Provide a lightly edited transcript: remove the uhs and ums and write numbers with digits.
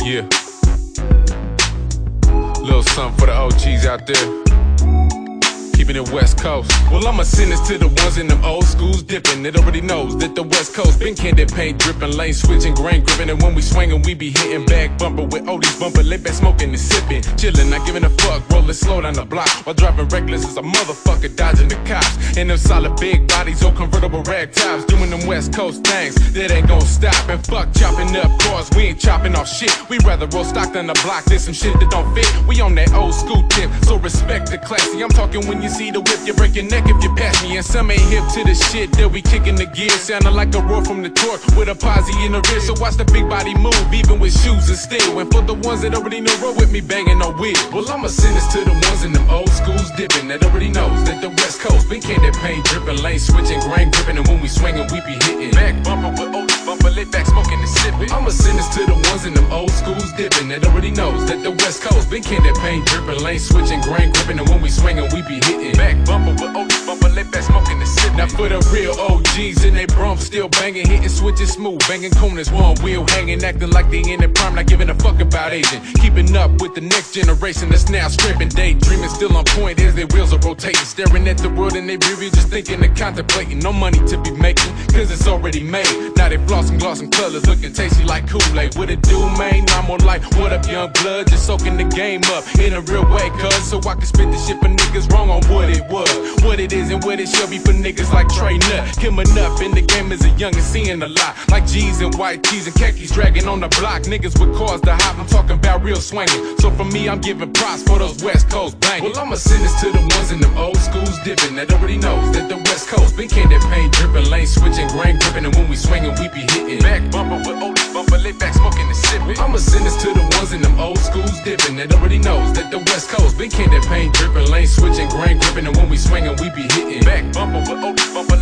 Yeah. Little something for the OGs out there. Keeping it West Coast. Well, I'ma send this to the ones in them old schools dipping. It already knows that the West Coast been candy paint dripping, lane switching, grain gripping, and when we swinging, we be hitting back bumper with oldies bumper, lay back smoking and sipping, chilling, not giving a fuck, rolling slow down the block while driving reckless as a motherfucker, dodging the cops. And them solid big bodies, old convertible rag tops, doing them West Coast things that ain't gon' stop. And fuck chopping up cars, we ain't chopping off shit. We rather roll stock than the block. There's some shit that don't fit. We on that old school tip, so respect the classy. I'm talking when you see the whip, you break your neck if you pass me. And some ain't hip to the shit, they'll be kicking the gear, sounding like a roar from the torque with a posse in the rear. So watch the big body move, even with shoes and steel. And for the ones that already know, roll with me banging on wheel. Well, I'ma send this to the ones in them old schools dipping, that already knows that the West Coast been candy paint dripping, lane switching, grain gripping, and when we swinging, we be hitting back bumper with oldies bumper, lay back smoking and sipping. I'ma send this to the ones in them old schools dipping, that already knows that the West Coast been candy paint dripping, lane switching, grain gripping, and when we swinging, we be hitting back bumper with oldies bumper, lay back smoking and sipping. Now for the real OGs in they brum, still banging, hitting switches smooth, banging corners, one wheel hanging, acting like they in their prime, not giving a fuck about aging, keeping up with the next generation that's now stripping, daydreaming, still on point as their wheels are rotating, staring at the world in their rearview, just thinking and contemplating. No money to be making, cause it's already made. Now they flossing, glossing colors, looking tasty like Kool-Aid. What it do, man? I'm on like, what up, young blood? Just soaking the game up in a real way, cuz so I can spit this shit for niggas wrong on what it was, what it is, and what it shall be for niggas like Tr3nut. Coming up in the game as a young and seeing a lot, like G's and white tees and khakis dragging on the block. Niggas with cars to hop, I'm talking about real swinging. So for me, I'm giving props for those West Coast banging. Well, I'ma send this to the ones in them old schools dipping, that already knows that the West Coast been candy paint dripping, lane switching, grain gripping, and when we swinging, we be hitting back bumper with oldies bumper, lay back smoking and sipping. I'ma send this to the ones in them old schools dipping, that already knows that the West Coast been candy paint dripping, lane switching, grain gripping, and when we swinging, we be hitting back bumper with oldies bumper,